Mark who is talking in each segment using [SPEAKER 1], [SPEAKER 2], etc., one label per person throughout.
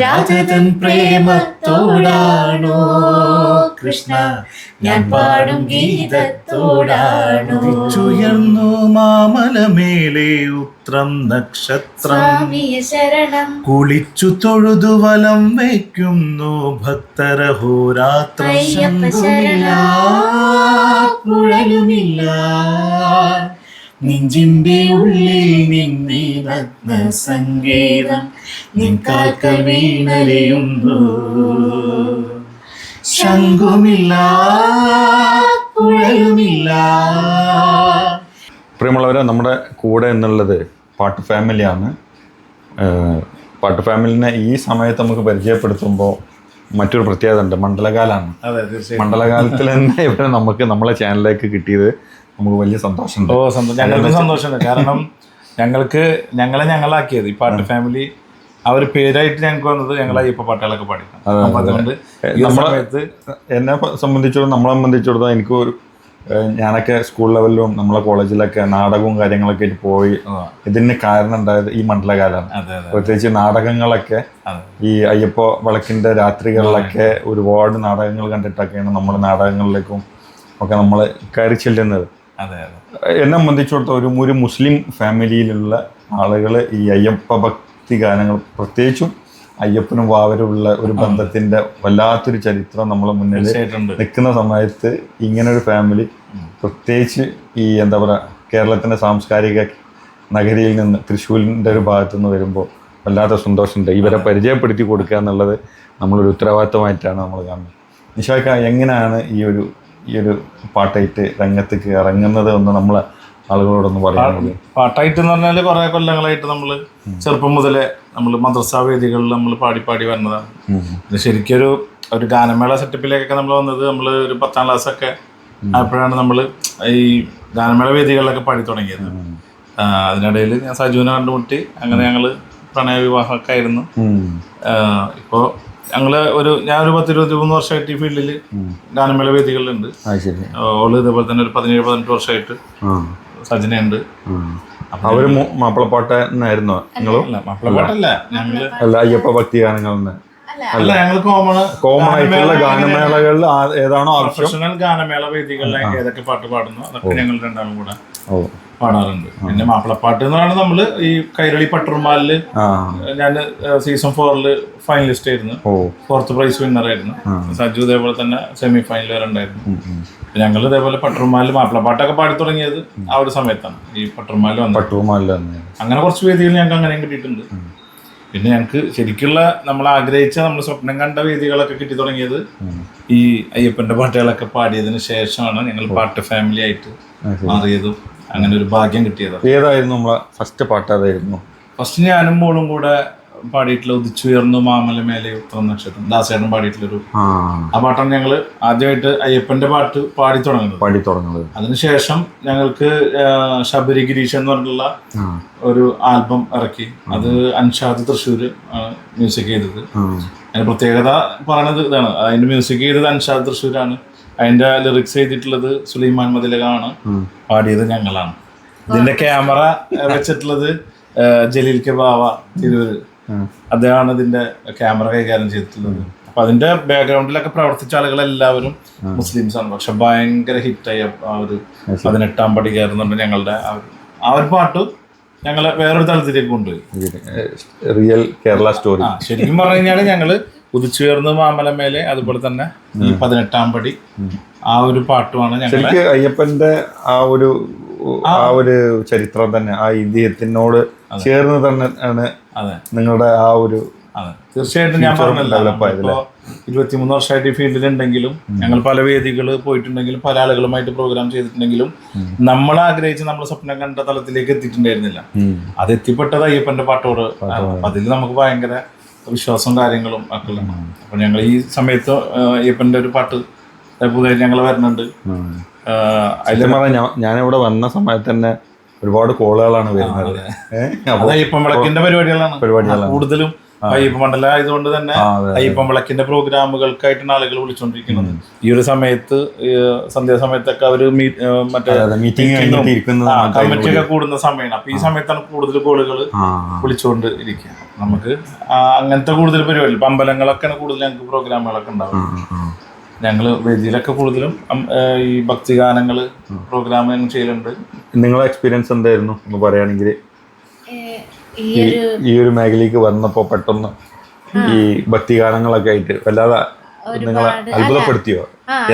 [SPEAKER 1] രാധതൻ പ്രേമത്തോടാണോ കൃഷ്ണ ഞാൻ പാടും ഗീതത്തോടാണോ.
[SPEAKER 2] ഉദിച്ചുയർന്നു മാമലമേലെ ഉത്രം നക്ഷത്രം
[SPEAKER 1] ശരണം
[SPEAKER 2] കുളിച്ചു തൊഴുതു വലം വയ്ക്കുന്നു ഭക്തരഹോരാത്രം.
[SPEAKER 1] കുഴലുമില്ല നെഞ്ചിന്റെ ഉള്ളിൽ നിന്നീ നഗ്ന സംഗീതം നിൻ കാൽക്കൽ വീണലിയുന്നു. ശംഖുമില്ല കുഴലുമില്ല.
[SPEAKER 3] പ്രിയമുള്ളവരെ, നമ്മുടെ കൂടെ എന്നുള്ളത് പാട്ട് ഫാമിലിയാണ്. പാട്ട് ഫാമിലിനെ ഈ സമയത്ത് നമുക്ക് പരിചയപ്പെടുത്തുമ്പോൾ മറ്റൊരു പ്രത്യേകത ഉണ്ട്. മണ്ഡലകാലാണ്. മണ്ഡലകാലത്തിൽ തന്നെ ഇവരെ നമുക്ക് നമ്മളെ ചാനലിലേക്ക് കിട്ടിയത് നമുക്ക് വലിയ സന്തോഷമുണ്ട്.
[SPEAKER 2] ഞങ്ങൾക്ക് സന്തോഷമുണ്ട്. കാരണം ഞങ്ങളാക്കിയത് ഈ പാട്ട് ഫാമിലി ആ ഒരു പേരായിട്ട് ഞങ്ങൾക്ക് വന്നത് ഞങ്ങൾ അയ്യപ്പ പാട്ടുകളൊക്കെ പാടിക്കണം. അതുകൊണ്ട്
[SPEAKER 3] എന്നെ സംബന്ധിച്ചിടത്തോളം നമ്മളെ സംബന്ധിച്ചിടത്തോളം എനിക്ക് ഞാനൊക്കെ സ്കൂൾ ലെവലിലും നമ്മളെ കോളേജിലൊക്കെ നാടകവും കാര്യങ്ങളൊക്കെ ആയിട്ട് പോയി. ഇതിന് കാരണം ഉണ്ടായത് ഈ മണ്ഡലകാലമാണ്. പ്രത്യേകിച്ച് നാടകങ്ങളൊക്കെ ഈ അയ്യപ്പ വിളക്കിന്റെ രാത്രികളിലൊക്കെ ഒരുപാട് നാടകങ്ങൾ കണ്ടിട്ടൊക്കെയാണ് നമ്മുടെ നാടകങ്ങളിലേക്കും ഒക്കെ നമ്മൾ കയറി ചെല്ലുന്നത്. എന്നെ സംബന്ധിച്ചിടത്തോളം ഒരു മുസ്ലിം ഫാമിലിയിലുള്ള ആളുകൾ ഈ അയ്യപ്പ ഭക്തി ഗാനങ്ങൾ, പ്രത്യേകിച്ചും അയ്യപ്പനും വാവരുമുള്ള ഒരു ബന്ധത്തിന്റെ വല്ലാത്തൊരു ചരിത്രം നമ്മളെ മുന്നിൽ നിൽക്കുന്ന സമയത്ത് ഇങ്ങനൊരു ഫാമിലി, പ്രത്യേകിച്ച് ഈ എന്താ പറയുക കേരളത്തിന്റെ സാംസ്കാരിക നഗരിയിൽ നിന്ന് തൃശ്ശൂരിൻ്റെ ഒരു ഭാഗത്തു നിന്ന് വരുമ്പോൾ വല്ലാത്ത സന്തോഷമുണ്ട്. ഇവരെ പരിചയപ്പെടുത്തി കൊടുക്കുക എന്നുള്ളത് നമ്മളൊരു ഉത്തരവാദിത്തമായിട്ടാണ് നമ്മൾ കാണുന്നത്. നിഷാക്ക, എങ്ങനെയാണ് ഈ ഒരു പാട്ടായിട്ട് രംഗത്തേക്ക് ഇറങ്ങുന്നത് എന്ന് നമ്മളെ ആളുകളോടൊന്ന് പറയാനുള്ളത്?
[SPEAKER 2] പാട്ടായിട്ട് എന്ന് പറഞ്ഞാൽ കുറേ കൊല്ലങ്ങളായിട്ട് നമ്മൾ ചെറുപ്പം മുതലേ നമ്മൾ മദ്രസാ വേദികളിൽ നമ്മൾ പാടി വരുന്നതാണ്. ശരിക്കും ഒരു ഗാനമേള സെറ്റപ്പിലേക്കൊക്കെ നമ്മൾ വന്നത് നമ്മൾ ഒരു 10ാം ക്ലാസ്സൊക്കെ ആയപ്പോഴാണ് നമ്മൾ ഈ ഗാനമേള വേദികളിലൊക്കെ പാടി തുടങ്ങിയത്. അതിനിടയിൽ ഞാൻ സജുവിനെ കണ്ടുമുട്ടി. അങ്ങനെ ഞങ്ങൾ പ്രണയ വിവാഹമൊക്കെ ആയിരുന്നു. ഇപ്പോൾ ഞാനൊരു 10-23 വർഷമായിട്ട് ഈ ഫീൽഡിൽ ഗാനമേള വേദികളിലുണ്ട്. ഓള് ഇതേപോലെ തന്നെ ഒരു 17-18 വർഷമായിട്ട് സജനയുണ്ട്.
[SPEAKER 3] അവര് മാപ്പിളപ്പാട്ടായിരുന്നോ നിങ്ങളും?
[SPEAKER 2] മാപ്പിളപ്പാട്ടല്ല, ഞങ്ങള്
[SPEAKER 3] അയ്യപ്പ ഭക്തി ഗാനങ്ങൾ
[SPEAKER 2] അല്ല, ഞങ്ങൾ കോമൺ
[SPEAKER 3] ആയിട്ടുള്ള ഗാനമേളകളിൽ ഏതാണോ
[SPEAKER 2] പ്രൊഫഷണൽ ഗാനമേള വേദികളിൽ ഏതൊക്കെ പാട്ട് പാടുന്നു അതൊക്കെ ഞങ്ങൾ രണ്ടാളും കൂടെ പാടാറുണ്ട്. പിന്നെ മാപ്പിളപ്പാട്ട് എന്ന് പറയുന്നത് നമ്മള് ഈ കൈരളി പട്ടർമാലില് ഞാൻ സീസൺ 4 ഫൈനലിസ്റ്റ് ആയിരുന്നു. 4th പ്രൈസ് വിന്നർ ആയിരുന്നു. സജു ഇതേപോലെ തന്നെ സെമി ഫൈനൽ വരെ ഉണ്ടായിരുന്നു. ഞങ്ങൾ ഇതേപോലെ പട്ടർമാലിൽ മാപ്പിളപ്പാട്ടൊക്കെ പാടി തുടങ്ങിയത് ആ ഒരു സമയത്താണ്. ഈ പട്ടർമാലിൽ അങ്ങനെ കുറച്ച് വേദികൾ ഞങ്ങൾക്ക് അങ്ങനെയും കിട്ടിയിട്ടുണ്ട്. പിന്നെ ഞങ്ങൾക്ക് ശരിക്കുള്ള നമ്മൾ ആഗ്രഹിച്ച നമ്മൾ സ്വപ്നം കണ്ട വേദികളൊക്കെ കിട്ടി തുടങ്ങിയത് ഈ അയ്യപ്പന്റെ പാട്ടുകളൊക്കെ പാടിയതിന് ശേഷമാണ് ഞങ്ങൾ പാട്ട് ഫാമിലി ആയിട്ട് മാറിയതും അങ്ങനെ ഒരു ഭാഗ്യം കിട്ടിയത്.
[SPEAKER 3] ഏതായിരുന്നു നമ്മളെ ഫസ്റ്റ് പാട്ട്? ഏതായിരുന്നു
[SPEAKER 2] ഫസ്റ്റ്? ഞാനും മോളും കൂടെ പാടിയിട്ടുള്ള ഉദിച്ചുയർന്നു മാമലമേലെ ഉത്രം നക്ഷത്രം, ദാസേട്ടൻ പാടിയിട്ടുള്ളൊരു ആ പാട്ടാണ് ഞങ്ങൾ ആദ്യമായിട്ട് അയ്യപ്പന്റെ പാട്ട് പാടി തുടങ്ങുന്നത്. അതിനുശേഷം ഞങ്ങൾക്ക് ശബരി ഗിരീഷ് എന്ന് പറഞ്ഞിട്ടുള്ള ഒരു ആൽബം ഇറക്കി. അത് അൻഷാദ് തൃശ്ശൂർ മ്യൂസിക് ചെയ്തത്. അതിന്റെ പ്രത്യേകത പറയണത് ഇതാണ്, അതിന്റെ മ്യൂസിക് ചെയ്തത് അൻഷാദ് തൃശ്ശൂരാണ്. അതിന്റെ ലിറിക്സ് ചെയ്തിട്ടുള്ളത് സുലൈമാൻ മദിലകാണ്, പാടിയത് ഞങ്ങളാണ്. ഇതിന്റെ ക്യാമറ വെച്ചിട്ടുള്ളത് ജലീൽ കെ ബാവ തിരൂര്, അദ്ദേഹമാണ് ഇതിന്റെ ക്യാമറ കൈകാര്യം ചെയ്തിട്ടുള്ളത്. അപ്പൊ അതിന്റെ ബാക്ക്ഗ്രൗണ്ടിലൊക്കെ പ്രവർത്തിച്ച ആളുകളെല്ലാവരും മുസ്ലിംസ് ആണ്. പക്ഷെ ഭയങ്കര ഹിറ്റായി ആ ഒരു 18ാം പടി കയറുന്നുണ്ട്. ഞങ്ങളുടെ ആ ഒരു പാട്ട് ഞങ്ങളെ വേറൊരു തലത്തിലേക്ക് കൊണ്ടുപോയി.
[SPEAKER 3] Real Kerala story.
[SPEAKER 2] ശരിക്കും പറഞ്ഞു കഴിഞ്ഞാൽ ഞങ്ങള് ഉദിച്ചുയർന്ന് മാമലമേലെ, അതുപോലെ തന്നെ ഈ 18ാം പടി, ആ ഒരു പാട്ടുമാണ് ഞങ്ങൾ.
[SPEAKER 3] അയ്യപ്പന്റെ ആ ഒരു ചരിത്രം തന്നെ ആ ഐതിഹ്യത്തിനോട് ചേർന്ന് തന്നെ ആണ് നിങ്ങളുടെ ആ ഒരു.
[SPEAKER 2] തീർച്ചയായിട്ടും ഞാൻ പറഞ്ഞല്ലോ, 23 വർഷമായിട്ട് ഈ ഫീൽഡിലുണ്ടെങ്കിലും ഞങ്ങൾ പല വേദികൾ പോയിട്ടുണ്ടെങ്കിലും പല ആളുകളുമായിട്ട് പ്രോഗ്രാം ചെയ്തിട്ടുണ്ടെങ്കിലും നമ്മൾ ആഗ്രഹിച്ച് നമ്മൾ സ്വപ്നം കണ്ട തലത്തിലേക്ക് എത്തിയിട്ടുണ്ടായിരുന്നില്ല. അത് എത്തിപ്പെട്ടത് അയ്യപ്പന്റെ പാട്ടോട്. അതിൽ നമുക്ക് ഭയങ്കര വിശ്വാസവും കാര്യങ്ങളും ഒക്കെ ഉള്ള. അപ്പൊ ഞങ്ങൾ ഈ സമയത്ത് അയ്യപ്പന്റെ ഒരു പാട്ട് പുതിയ ഞങ്ങൾ വരുന്നുണ്ട്.
[SPEAKER 3] ഞാനിവിടെ വന്ന സമയത്ത് തന്നെ ഒരുപാട് കോളുകളാണ് വരുന്നത്.
[SPEAKER 2] അയ്യപ്പൻ വിളക്കിന്റെ പരിപാടികളാണ് കൂടുതലും. അയ്യപ്പ മണ്ഡലം ആയതുകൊണ്ട് തന്നെ അയ്യപ്പൻ വിളക്കിന്റെ പ്രോഗ്രാമുകൾക്കായിട്ടാണ് ആളുകൾ വിളിച്ചുകൊണ്ടിരിക്കുന്നത്. ഈ ഒരു സമയത്ത് സന്ധ്യാസമയത്തൊക്കെ അവര് മറ്റേ കമ്മിറ്റിയൊക്കെ കൂടുന്ന സമയമാണ്. അപ്പൊ ഈ സമയത്താണ് കൂടുതൽ കോളുകൾ വിളിച്ചുകൊണ്ട് ഇരിക്കുക. നമുക്ക് അങ്ങനത്തെ കൂടുതൽ പരിപാടി, ഇപ്പം അമ്പലങ്ങളൊക്കെയാണ് കൂടുതൽ ഞങ്ങൾക്ക് പ്രോഗ്രാമുകളൊക്കെ ഉണ്ടാവും. ഞങ്ങള് വേദിയിലൊക്കെ കൂടുതലും ഈ ഭക്തിഗാനങ്ങൾ പ്രോഗ്രാം ചെയ്യലുണ്ട്.
[SPEAKER 3] നിങ്ങളെ എക്സ്പീരിയൻസ് എന്തായിരുന്നു ഒന്ന് പറയുകയാണെങ്കിൽ? ഈ ഒരു മേഖലയിലേക്ക് വന്നപ്പോൾ പെട്ടെന്ന് ഈ ഭക്തിഗാനങ്ങളൊക്കെ ആയിട്ട് വല്ലാതെ നിങ്ങളെ അത്ഭുതപ്പെടുത്തിയോ?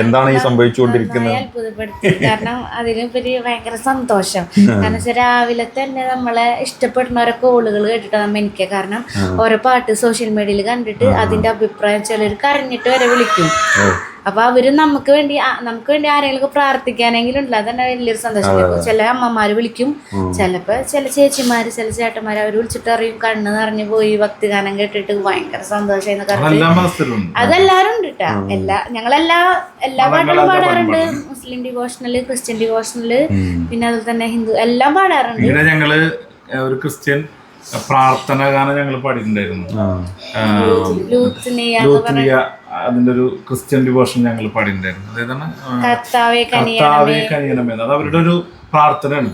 [SPEAKER 3] എന്താണ് ഈ സംഭവിച്ചുകൊണ്ടിരിക്കുന്നത്?
[SPEAKER 1] അത്ഭുതപ്പെടുത്തി. കാരണം അതിനുപരി ഭയങ്കര സന്തോഷം. കാരണം വെച്ചാൽ രാവിലെ തന്നെ നമ്മളെ ഇഷ്ടപ്പെടുന്നവരെ കോളുകൾ കേട്ടിട്ട് നമ്മ എനിക്ക്, കാരണം ഓരോ പാട്ട് സോഷ്യൽ മീഡിയയിൽ കണ്ടിട്ട് അതിന്റെ അഭിപ്രായം ചിലർ കരഞ്ഞിട്ട് വരെ വിളിക്കും. അപ്പൊ അവര് നമുക്ക് വേണ്ടി ആരെങ്കിലും പ്രാർത്ഥിക്കാനെങ്കിലും ഉണ്ടല്ലോ, അതന്നെ വലിയൊരു സന്തോഷം. ചില അമ്മമാര് വിളിക്കും, ചിലപ്പോ ചില ചേച്ചിമാര് ചില ചേട്ടന്മാര് അവര് വിളിച്ചിട്ട് അറിയും കണ്ണ് നിറഞ്ഞു പോയി ഭക്തിഗാനം കേട്ടിട്ട് ഭയങ്കര സന്തോഷം. അതെല്ലാരും ഉണ്ട് കേട്ടാ. എല്ലാ പാട്ടുകളും പാടാറുണ്ട്. മുസ്ലിം ഡിവോഷണല്, ക്രിസ്ത്യൻ ഡിവോഷണല്, പിന്നെ അതുപോലെ തന്നെ ഹിന്ദു എല്ലാം പാടാറുണ്ട്.
[SPEAKER 2] ഞങ്ങള് ഒരു ക്രിസ്ത്യൻ പ്രാർത്ഥന ഗാനം ഞങ്ങൾ പാടിയിട്ടുണ്ടായിരുന്നു. അതിന്റെ ഒരു ക്രിസ്ത്യൻ ഡിവോഷൻ ഞങ്ങൾ പാടിയിട്ടുണ്ടായിരുന്നു. അതായത്
[SPEAKER 1] കർത്താവേ
[SPEAKER 2] കനിയണമേ, അത് അവരുടെ ഒരു പ്രാർത്ഥനയാണ്.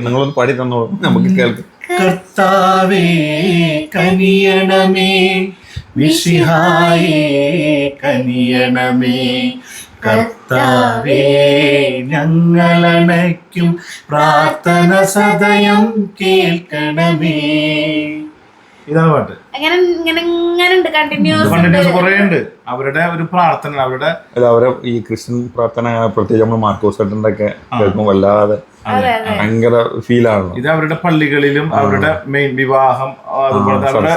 [SPEAKER 3] നിങ്ങളൊന്ന് പാടി തന്നോളൂ, നമുക്ക് കേൾക്കാം.
[SPEAKER 1] കർത്താവേ കനിയണമേ, മിശിഹായേ കനിയണമേ, കർത്താവേ ഞങ്ങളണയ്ക്കും പ്രാർത്ഥന സദയം കേൾക്കണമേ.
[SPEAKER 2] ഇതാണ് പാട്ട്. കണ്ടിന്യൂസ് കുറേ ഉണ്ട് അവരുടെ ഒരു പ്രാർത്ഥന.
[SPEAKER 3] അവരെ ഈ ക്രിസ്ത്യൻ പ്രാർത്ഥന പ്രത്യേകിച്ച് നമ്മൾ മാർക്കോസ് ചേട്ടൻ്റെ ഒക്കെ കേൾക്കുമ്പോൾ വല്ലാതെ ഭയങ്കര ഫീലാണ്.
[SPEAKER 2] ഇത് അവരുടെ പള്ളികളിലും അവരുടെ മെയിൻ വിവാഹം, അതുപോലെ അവരുടെ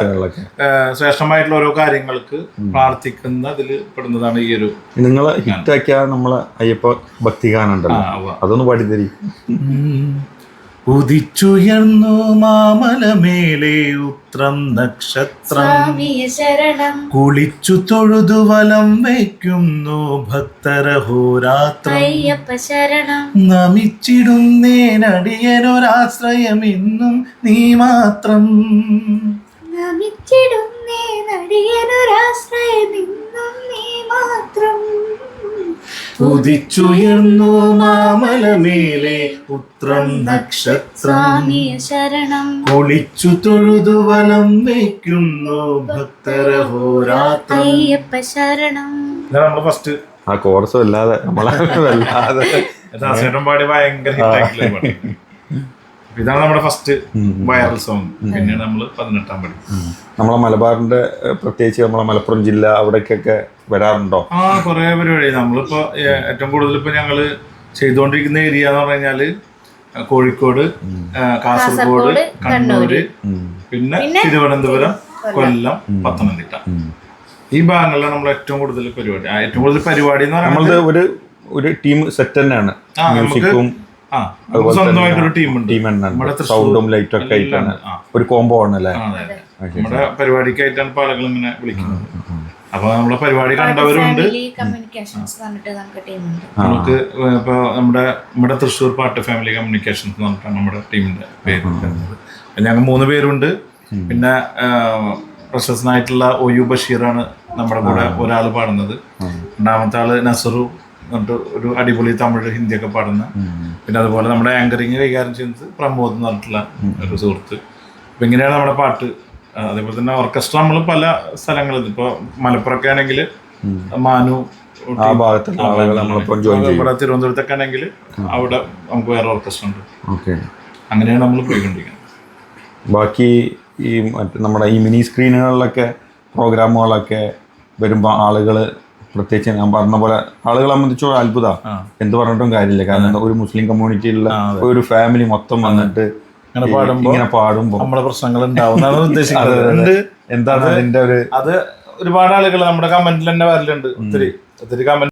[SPEAKER 2] ശ്രേഷ്ഠമായിട്ടുള്ള ഓരോ കാര്യങ്ങൾക്ക് പ്രാർത്ഥിക്കുന്നതിൽ പെടുന്നതാണ് ഈ ഒരു.
[SPEAKER 3] നിങ്ങളെ ഹിറ്റാക്കിയ നമ്മളെ അയ്യപ്പ ഭക്തിഗാനം ഉണ്ടല്ലോ, അതൊന്ന് പാടിത്തരി.
[SPEAKER 1] ഉദിച്ചുയർന്നു മാമലമേലെ ഉത്രം നക്ഷത്രം, കുളിച്ചു തൊഴുതു വലം വയ്ക്കുന്നു ഭക്തരഹോരാത്രം. നമിച്ചിടുന്നേനടിയനൊരാശ്രയമെന്നും നീ മാത്രം, നമിച്ചിടുന്നേനടിയനൊരാശ്രയമെന്നും നീ മാത്രം. ഉദിച്ചുയർന്നു മാമലമേലെ ഉത്രം നക്ഷത്രം, കുളിച്ചു തൊഴുതു വലം വയ്ക്കുന്നു ഭക്തരഹോരാത്രം.
[SPEAKER 2] ഫസ്റ്റ്
[SPEAKER 3] ആ കോർസ് വല്ലാതെ
[SPEAKER 2] പാടി ഭയങ്കര ഹിറ്റായിട്ടുള്ള. ഇതാണ് നമ്മുടെ ഫസ്റ്റ് വൈറൽ സോങ്. പിന്നെ നമ്മള് 18-ാം പടി.
[SPEAKER 3] നമ്മളെ മലബാറിന്റെ പ്രത്യേകിച്ച് നമ്മളെ മലപ്പുറം ജില്ല അവിടേക്കൊക്കെ വരാറുണ്ടോ?
[SPEAKER 2] കുറെ പരിപാടി. നമ്മളിപ്പോ ഏറ്റവും കൂടുതൽ ഇപ്പൊ ഞങ്ങള് ചെയ്തുകൊണ്ടിരിക്കുന്ന ഏരിയ എന്ന് പറഞ്ഞു കഴിഞ്ഞാല് കോഴിക്കോട്, കാസർഗോഡ്, കണ്ണൂര്, പിന്നെ തിരുവനന്തപുരം, കൊല്ലം, പത്തനംതിട്ട, ഈ ഭാഗങ്ങളിലാണ് നമ്മൾ ഏറ്റവും കൂടുതൽ പരിപാടി. ഏറ്റവും കൂടുതൽ പരിപാടി എന്ന് പറയുന്നത്
[SPEAKER 3] ഒരു ടീം സെറ്റ് തന്നെയാണ്. മ്യൂസിക്കും
[SPEAKER 2] സ്വന്തമായിട്ടൊരു ടീമുണ്ട്.
[SPEAKER 3] സൗണ്ടും ലൈറ്റും ഒക്കെ ആയിട്ടാണ് ഒരു കോംബോ ആണല്ലേ.
[SPEAKER 2] നമ്മുടെ പരിപാടിക്കായിട്ടാണ് ഇപ്പൊ ആളുകൾ ഇങ്ങനെ വിളിക്കുന്നത്. അപ്പൊ നമ്മളെ പരിപാടി കണ്ടവരുണ്ട്. നമുക്ക് ഇപ്പൊ നമ്മുടെ തൃശ്ശൂർ പാട്ട് ഫാമിലി കമ്മ്യൂണിക്കേഷൻസ് എന്ന് പറഞ്ഞിട്ടാണ് നമ്മുടെ ടീമിന്റെ പേര്. ഞങ്ങൾ 3 പേരുണ്ട്. പിന്നെ പ്രശസ്തനായിട്ടുള്ള OU ബഷീറാണ് നമ്മുടെ കൂടെ ഒരാൾ പാടുന്നത്. രണ്ടാമത്തെ ആള് നസറു എന്നിട്ട് ഒരു അടിപൊളി തമിഴ് ഹിന്ദിയൊക്കെ പാടുന്ന. പിന്നെ അതുപോലെ നമ്മുടെ ആങ്കറിങ് കൈകാര്യം ചെയ്യുന്നത് പ്രമോദ് എന്ന് പറഞ്ഞിട്ടുള്ള ഒരു സുഹൃത്ത്. അപ്പം ഇങ്ങനെയാണ് നമ്മുടെ പാട്ട്. അതേപോലെ തന്നെ ഓർക്കസ്ട്ര നമ്മൾ പല സ്ഥലങ്ങളിൽ, ഇപ്പോൾ മലപ്പുറമൊക്കെ ആണെങ്കിൽ മാനു, ഇവിടെ തിരുവനന്തപുരത്തൊക്കെ ആണെങ്കിൽ അവിടെ നമുക്ക് വേറെ ഓർക്കസ്ട്ര ഉണ്ട്. അങ്ങനെയാണ് നമ്മൾ പോയിക്കൊണ്ടിരിക്കുന്നത്.
[SPEAKER 3] ബാക്കി ഈ നമ്മുടെ ഈ മിനി സ്ക്രീനുകളിലൊക്കെ പ്രോഗ്രാമുകളൊക്കെ വരുമ്പോൾ ആളുകൾ, പ്രത്യേകിച്ച് ഞാൻ പറഞ്ഞ പോലെ ആളുകളെ സംബന്ധിച്ചോളം അത്ഭുതം, എന്ത് പറഞ്ഞിട്ടും കാര്യമില്ല. കാരണം ഒരു മുസ്ലിം കമ്മ്യൂണിറ്റിയിലുള്ള ഒരു ഫാമിലി മൊത്തം വന്നിട്ട് ഇങ്ങനെ പാടുമ്പോൾ
[SPEAKER 2] നമ്മുടെ പ്രശ്നങ്ങൾ ഉണ്ടാവുന്നതാണ് ഉദ്ദേശിക്കുന്നത്.
[SPEAKER 3] എന്താണ് അതിന്റെ ഒരു
[SPEAKER 2] അത് ഒരുപാട് ആളുകൾ നമ്മുടെ കമന്റിൽ തന്നെ വരലുണ്ട്. ഒത്തിരി കമന്റ്